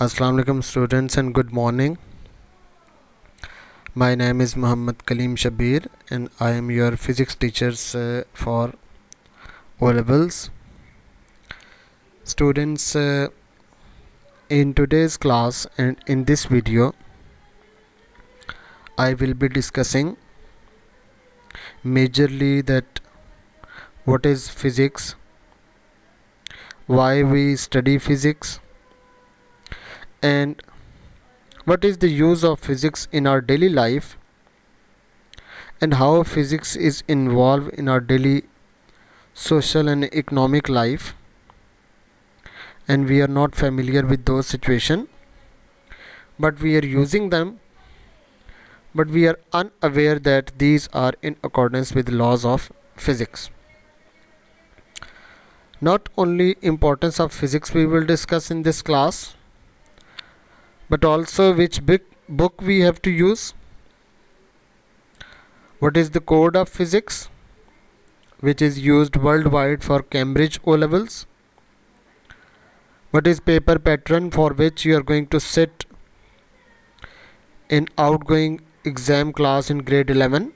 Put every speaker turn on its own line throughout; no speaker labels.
Assalamu alaikum students and good morning. My name is Muhammad Kaleem Shabir and I am your physics teacher for O levels. Students, in today's class and in this video I will be discussing majorly that what is physics, why we study physics, and what is the use of physics in our daily life, and how physics is involved in our daily social and economic life, and we are not familiar with those situations, but we are using them, but we are unaware that these are in accordance with laws of physics. Not only importance of physics we will discuss in this class, but also which book we have to use, what is the code of physics which is used worldwide for Cambridge O levels, what is paper pattern for which you are going to sit in outgoing exam class in grade 11,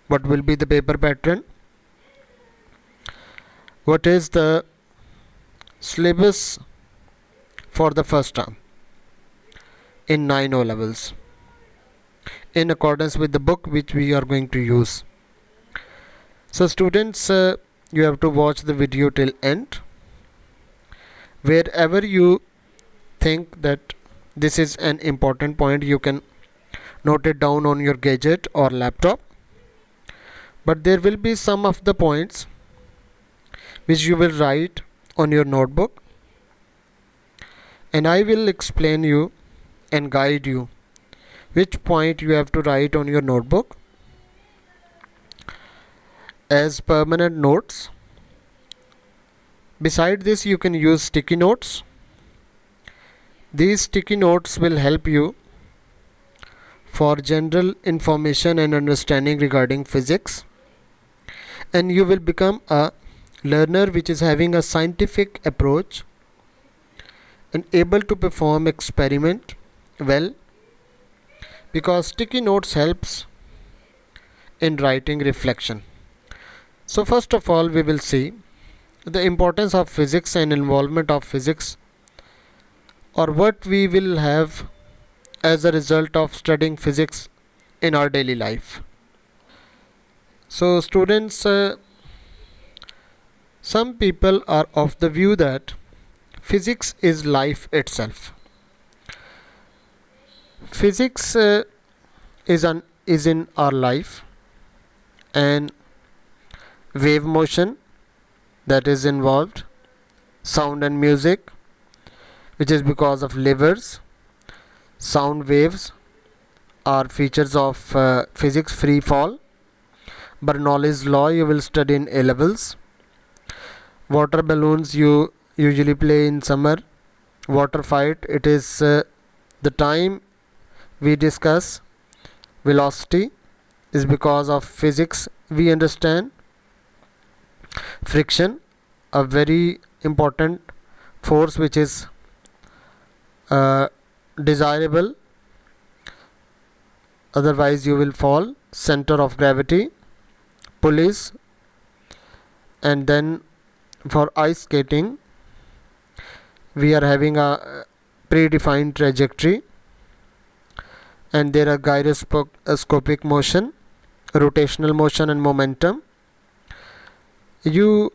what will be the paper pattern, what is the syllabus for the first term in 9 O levels in accordance with the book which we are going to use. So students, you have to watch the video till end. Wherever you think that this is an important point, you can note it down on your gadget or laptop, but there will be some of the points which you will write on your notebook, and I will explain you and guide you which point you have to write on your notebook as permanent notes. Beside this, you can use sticky notes. These sticky notes will help you for general information and understanding regarding physics, and you will become a learner which is having a scientific approach and able to perform experiment well, because sticky notes helps in writing reflection. So first of all, we will see the importance of physics and involvement of physics, or what we will have as a result of studying physics in our daily life. So students, some people are of the view that physics is life itself. Physics is in our life, and wave motion that is involved, sound and music, which is because of levers. Sound waves are features of physics. Free fall, Bernoulli's law you will study in A levels. Water balloons you usually play in summer. Water fight, it is the time we discuss. Velocity is because of physics we understand. Friction, a very important force which is desirable, otherwise you will fall. Center of gravity, pulleys, and then for ice skating we are having a predefined trajectory, and there are gyroscopic motion, rotational motion, and momentum. You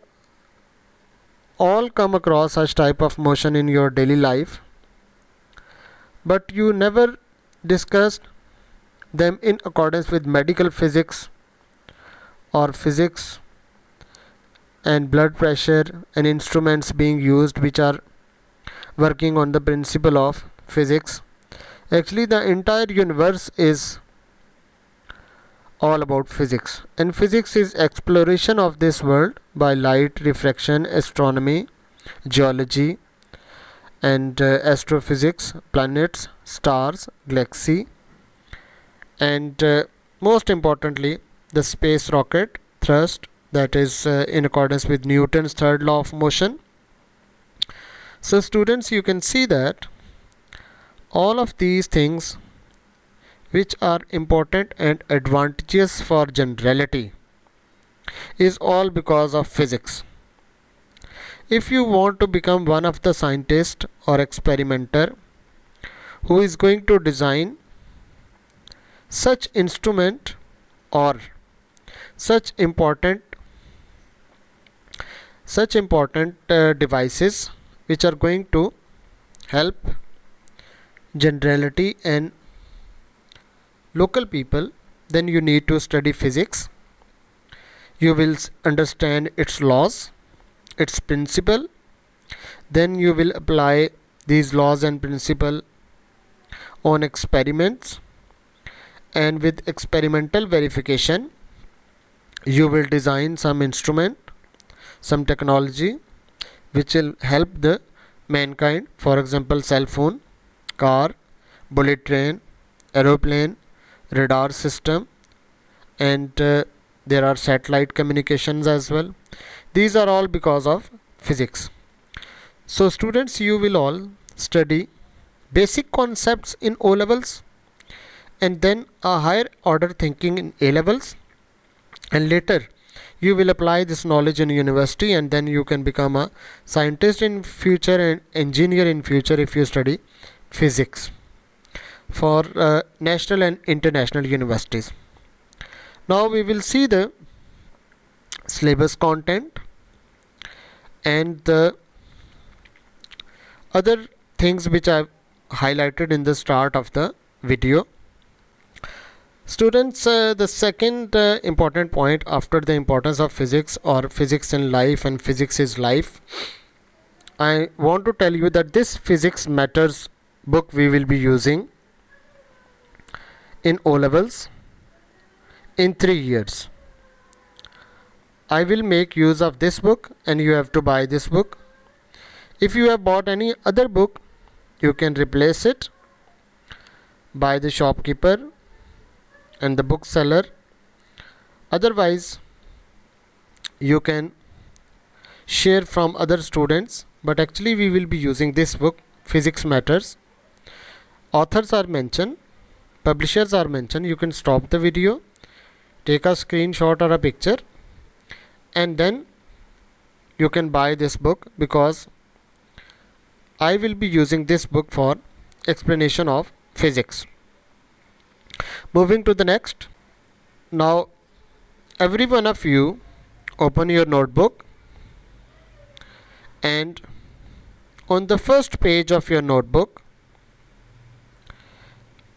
all come across such type of motion in your daily life, but you never discussed them in accordance with medical physics or physics and blood pressure and instruments being used which are working on the principle of physics. Actually, the entire universe is all about physics, and physics is exploration of this world by light, refraction, astronomy, geology, and astrophysics, planets, stars, galaxy, and most importantly the space rocket thrust, that is in accordance with Newton's third law of motion. So students, you can see that All of these things which are important and advantageous for generality is all because of physics. If you want to become one of the scientists or experimenter who is going to design such instrument or such important devices which are going to help generality and local people, then you need to study physics. You will understand its laws, its principle, then you will apply these laws and principle on experiments, and with experimental verification you will design some instrument, some technology which will help the mankind. For example, cell phone, car, bullet train, aeroplane, radar system, and there are satellite communications as well. These are all because of physics. So students, you will all study basic concepts in O levels, and then a higher order thinking in A levels, and later you will apply this knowledge in university, and then you can become a scientist in future and engineer in future if you study physics for national and international universities. Now we will see the syllabus content and the other things which I've highlighted in the start of the video. Students, the second important point after the importance of physics or physics in life and physics is life, I want to tell you that this physics matters book we will be using in O levels in 3 years. I will make use of this book and you have to buy this book. If you have bought any other book, you can replace it by the shopkeeper and the bookseller. Otherwise, you can share from other students, but actually we will be using this book, Physics Matters. Authors are mentioned, publishers are mentioned. You can stop the video, take a screenshot or a picture, and then you can buy this book, because I will be using this book for explanation of physics. Moving to the next. Now every one of you open your notebook, and on the first page of your notebook,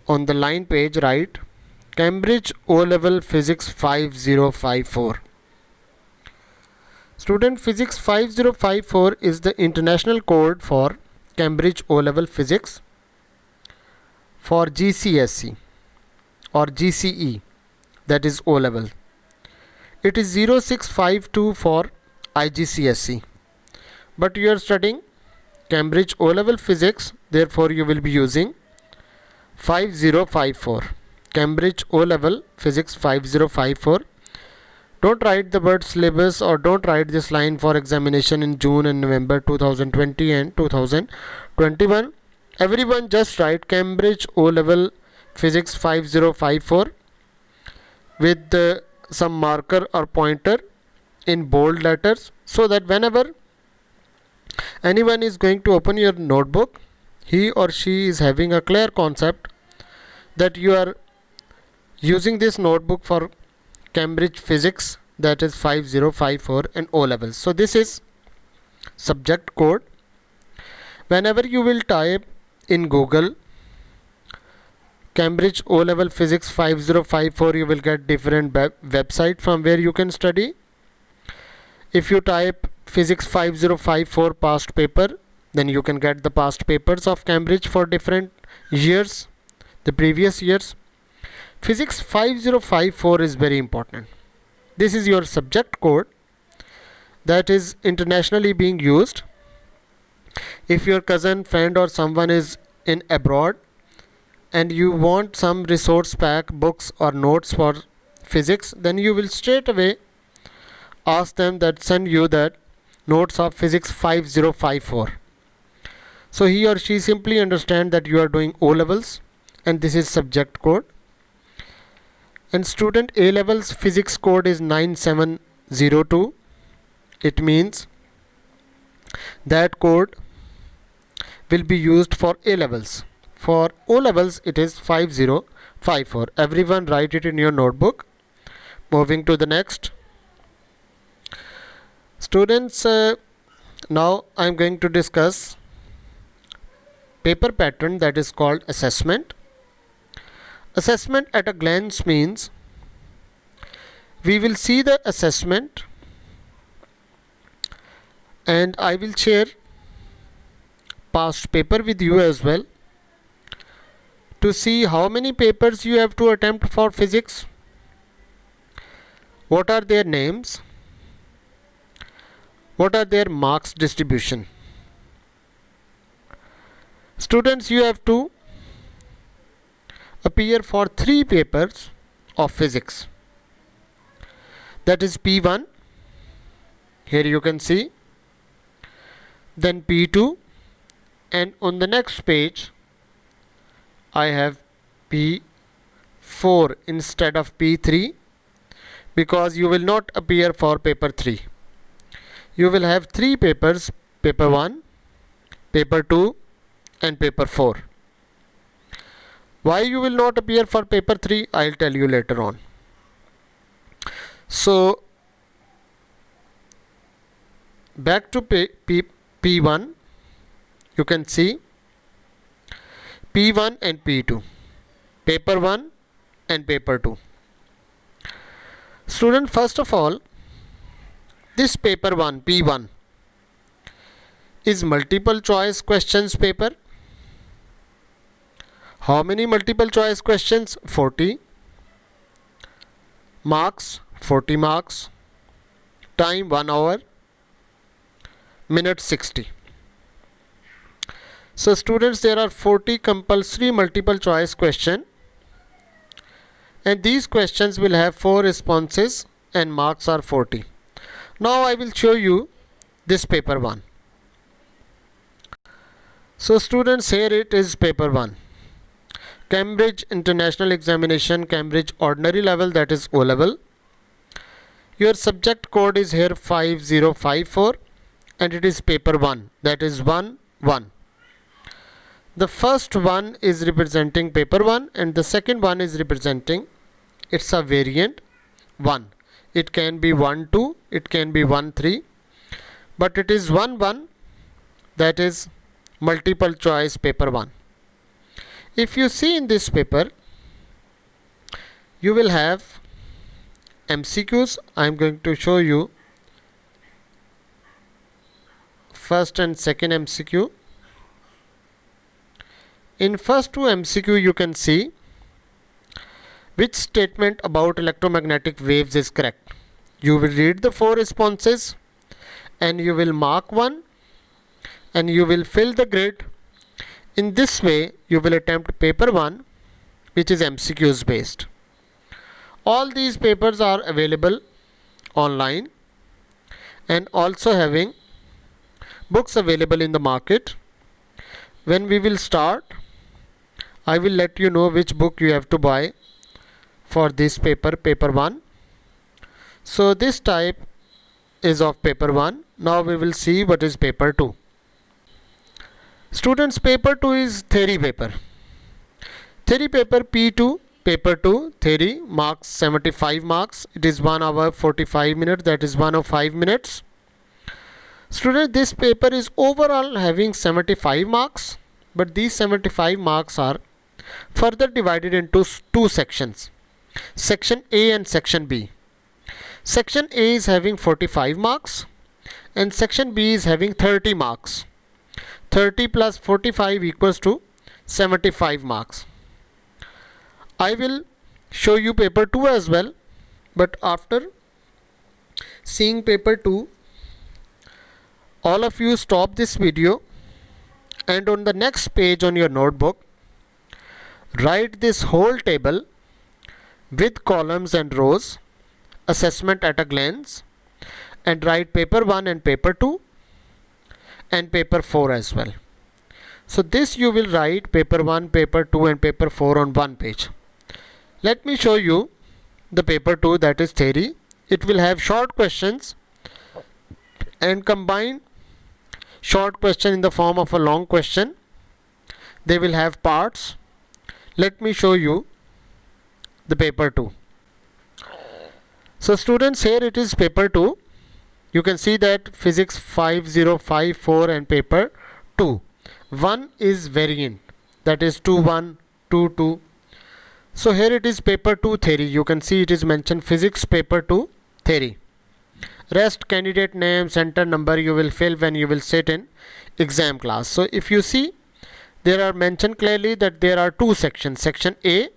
on the line page, write Cambridge O-Level Physics 5054. Student, Physics 5054 is the international code for Cambridge O-Level Physics for GCSE or GCE, that is O-Level. It is 0652 for IGCSE, but you are studying Cambridge O-Level Physics, therefore you will be using 5054, Cambridge O-Level Physics 5054. Don't write the word syllabus or don't write this line for examination in June and November 2020 and 2021. Everyone just write Cambridge O-Level Physics 5054 with some marker or pointer in bold letters, so that whenever anyone is going to open your notebook, he or she is having a clear concept that you are using this notebook for Cambridge Physics, that is 5054 and O levels. So this is subject code. Whenever you will type in Google Cambridge O level Physics 5054, you will get different website from where you can study. If you type Physics 5054 past paper, then you can get the past papers of Cambridge for different years, the previous years. Physics 5054 is very important. This is your subject code that is internationally being used. If your cousin, friend or someone is in abroad and you want some resource pack, books or notes for physics, then you will straight away ask them that send you that notes of Physics 5054. So he or she simply understand that you are doing O levels and this is subject code. And student A levels physics code is 9702. It means that code will be used for A levels. For O levels it is 5054. Everyone write it in your notebook. Moving to the next. Students, now I am going to discuss paper pattern that is called assessment. Assessment at a glance means we will see the assessment and I will share past paper with you as well to see how many papers you have to attempt for physics, what are their names, what are their marks distribution. Students, you have to appear for 3 papers of physics. That is P1, here you can see, then P2, and on the next page I have P4 instead of P3 because you will not appear for paper 3. You will have 3 papers, paper 1, paper 2 and paper 4. Why you will not appear for paper 3? I'll tell you later on. So back to P1, you can see P1 and P2, paper 1 and paper 2. Student, first of all, this paper 1, P1, is multiple choice questions paper. How many multiple choice questions? 40. Marks, 40 marks. Time 1 hour. Minute 60. So students, there are 40 compulsory multiple choice questions and these questions will have 4 responses and marks are 40. Now I will show you this paper 1. So students, here it is paper 1. Cambridge International Examination, Cambridge Ordinary Level, that is O level. Your subject code is here 5054 and it is paper 1, that is 1 1. The first one is representing paper 1 and the second one is representing, it's a variant 1. It can be 1 2, it can be 1 3, but it is 1 1, that is multiple choice paper 1. If you see in this paper, you will have MCQs. I am going to show you first and second MCQ. In first 2 MCQ, you can see which statement about electromagnetic waves is correct. You will read the 4 responses and you will mark one and you will fill the grid. In this way, you will attempt paper 1, which is MCQs based. All these papers are available online and also having books available in the market. When we will start, I will let you know which book you have to buy for this paper, paper 1. So this type is of paper 1. Now we will see what is paper 2. Students, paper 2 is theory paper. Theory paper P2, paper 2, theory, marks 75 marks. It is 1 hour 45 minutes, that is 105 minutes. Student, this paper is overall having 75 marks, but these 75 marks are further divided into 2 sections. Section A and Section B. Section A is having 45 marks and Section B is having 30 marks. 30 plus 45 equals to 75 marks. I will show you paper 2 as well, but after seeing paper 2, all of you stop this video and on the next page on your notebook, write this whole table with columns and rows, assessment at a glance, and write paper 1 and paper 2 and paper 4 as well. So this you will write paper 1, paper 2 and paper 4 on one page. Let me show you the paper 2, that is theory. It will have short questions and combine short question in the form of a long question. They will have parts. Let me show you the paper 2. So students, here it is paper 2. You can see that physics 5054 and paper 2. One is variant, that is 2122. So here it is paper 2 theory. You can see it is mentioned physics paper 2 theory. Rest candidate name, center number you will fill when you will sit in exam class. So if you see, there are mentioned clearly that there are two sections. Section A,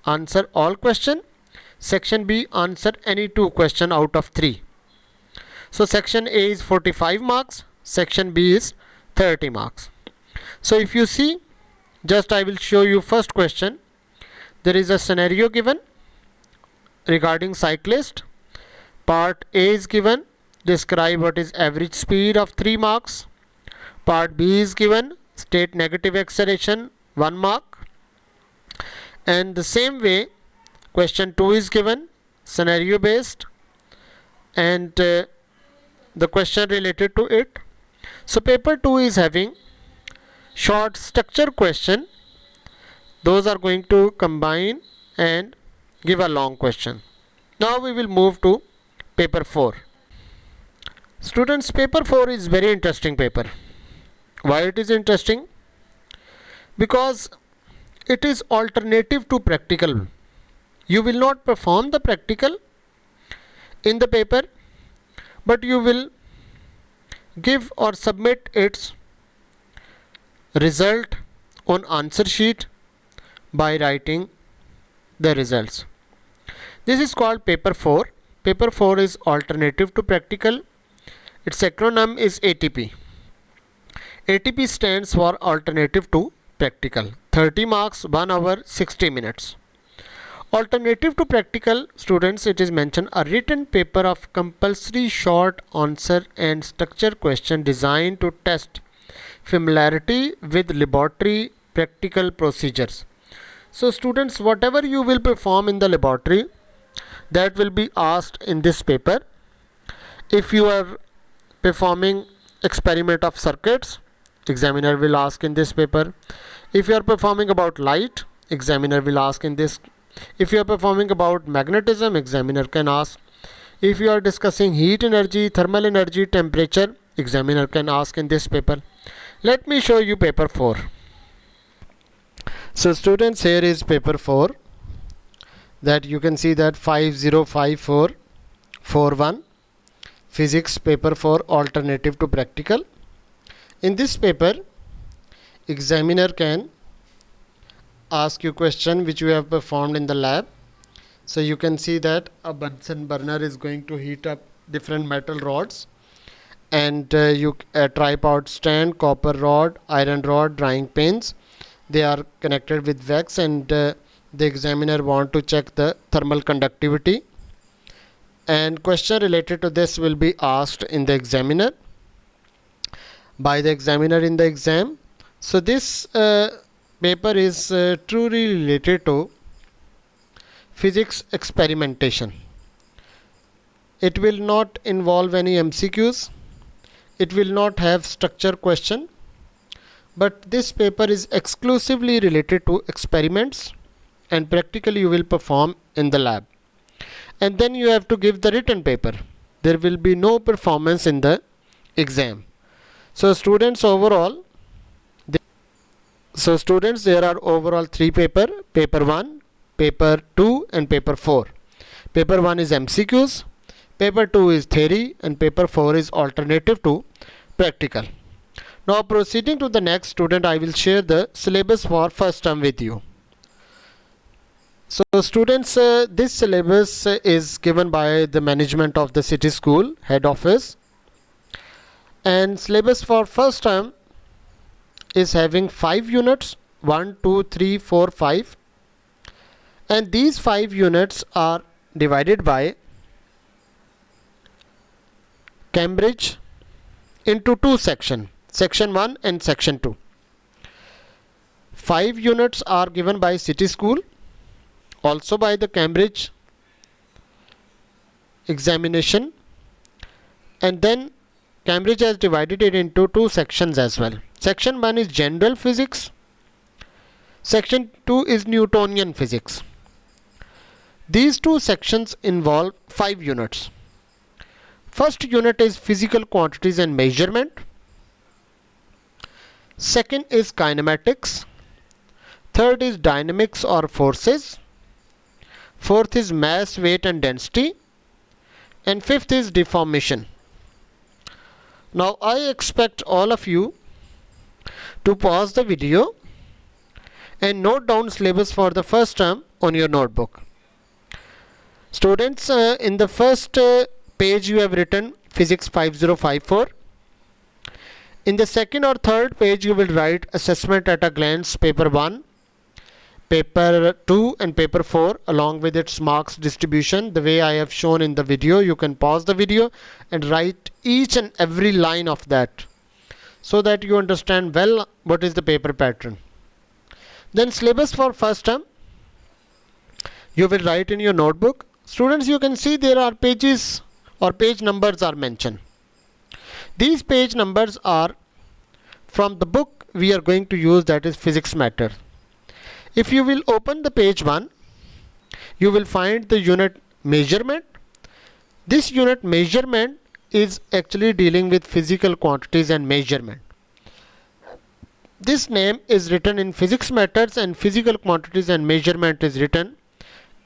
answer all question. Section B, answer any two question out of 3. So section A is 45 marks, section B is 30 marks. So if you see, just I will show you first question. There is a scenario given regarding cyclist. Part A is given, describe what is average speed of 3 marks. Part B is given, state negative acceleration 1 mark. And the same way question 2 is given, scenario based, and the question related to it. So paper 2 is having short structure question. Those are going to combine and give a long question. Now we will move to paper 4. Students, paper 4 is very interesting paper. Why it is interesting? Because it is alternative to practical. You will not perform the practical in the paper, but you will give or submit its result on answer sheet by writing the results. This is called paper 4. Paper 4 is alternative to practical. Its acronym is ATP. ATP stands for alternative to practical. 30 marks, 1 hour, 60 minutes. Alternative to practical, students, it is mentioned a written paper of compulsory short answer and structure question designed to test familiarity with laboratory practical procedures. So students, whatever you will perform in the laboratory, that will be asked in this paper. If you are performing experiment of circuits, examiner will ask in this paper. If you are performing about light, examiner will ask in this. If you are performing about magnetism, examiner can ask. If you are discussing heat energy, thermal energy, temperature, examiner can ask in this paper. Let me show you paper 4. So students, here is paper 4, that you can see that 505441 physics paper 4 alternative to practical. In this paper, examiner can ask you question which you have performed in the lab. So you can see that a Bunsen burner is going to heat up different metal rods, and a tripod stand, copper rod, iron rod, drying pins, they are connected with wax, and the examiner want to check the thermal conductivity, and question related to this will be asked in the examiner by the examiner in the exam. So this paper is truly related to physics experimentation. It will not involve any MCQs. It will not have structure question, but this paper is exclusively related to experiments, and practically you will perform in the lab, and then you have to give the written paper. There will be no performance in the exam. So students, overall, there are overall 3 paper: paper 1, paper 2 and paper 4. Paper 1 is MCQs, paper 2 is theory, and paper 4 is alternative to practical. Now proceeding to the next, student, I will share the syllabus for first term with you. So students, this syllabus is given by the management of the city school head office, and syllabus for first term is having 5 units, 1, 2, 3, 4, 5, and these 5 units are divided by Cambridge into 2 sections, section 1 and section 2. 5 units are given by City School, also by the Cambridge examination, and then Cambridge has divided it into 2 sections as well. Section 1 is general physics, section 2 is Newtonian physics. These 2 sections involve 5 units. First unit is physical quantities and measurement. Second is kinematics. Third is dynamics or forces. Fourth is mass, weight and density. And fifth is deformation. Now I expect all of you to pause the video and note down syllabus for the first term on your notebook. Students, in the first page you have written Physics 5054. In the second or third page you will write Assessment at a Glance Paper 1, Paper 2 and Paper 4 along with its marks distribution. The way I have shown in the video, you can pause the video and write each and every line of that so that you understand well what is the paper pattern. Then syllabus for first term you will write in your notebook. Students, you can see there are pages or page numbers are mentioned. These page numbers are from the book we are going to use, that is Physics Matter. If you will open the page 1, you will find the unit measurement. This unit measurement is actually dealing with physical quantities and measurement. This name is written in Physics Matters and physical quantities and measurement is written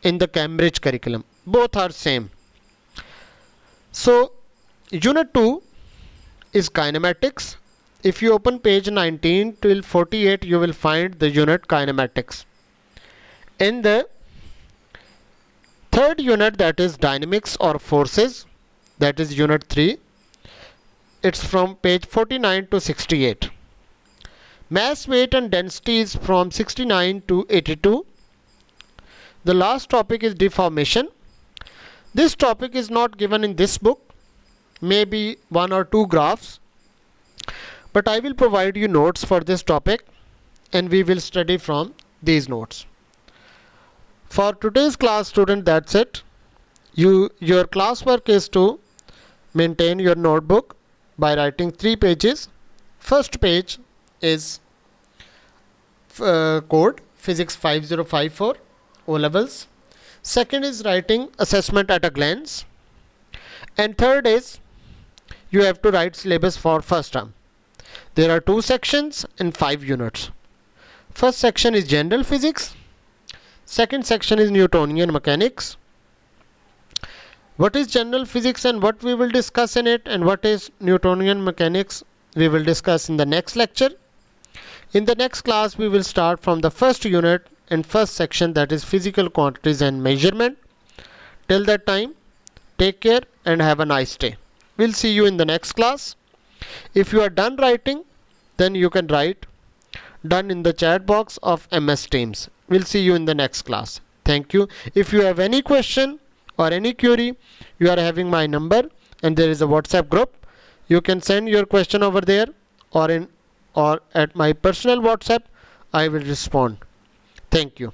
in the Cambridge curriculum. Both are same. So unit 2 is kinematics. If you open page 19 till 48, you will find the unit kinematics. In the third unit, that is dynamics or forces, that is unit 3. It's from page 49 to 68. Mass, weight and density is from 69 to 82. The last topic is deformation. This topic is not given in this book, maybe 1 or 2 graphs, but I will provide you notes for this topic and we will study from these notes. For today's class, student, that's it. Your classwork is to maintain your notebook by writing 3 pages. First page is code Physics 5054 O levels. Second is writing Assessment at a Glance. And third is you have to write syllabus for first term. There are 2 sections and 5 units. First section is general physics. Second section is Newtonian mechanics. What is general physics and what we will discuss in it, and what is Newtonian mechanics, we will discuss in the next lecture. In the next class we will start from the first unit and first section, that is physical quantities and measurement. Till that time, take care and have a nice day. We'll see you in the next class. If you are done writing, then you can write done in the chat box of MS Teams. We'll see you in the next class. Thank you. If you have any question or any query, you are having my number and there is a WhatsApp group. You can send your question over there or at my personal WhatsApp. I will respond. Thank you.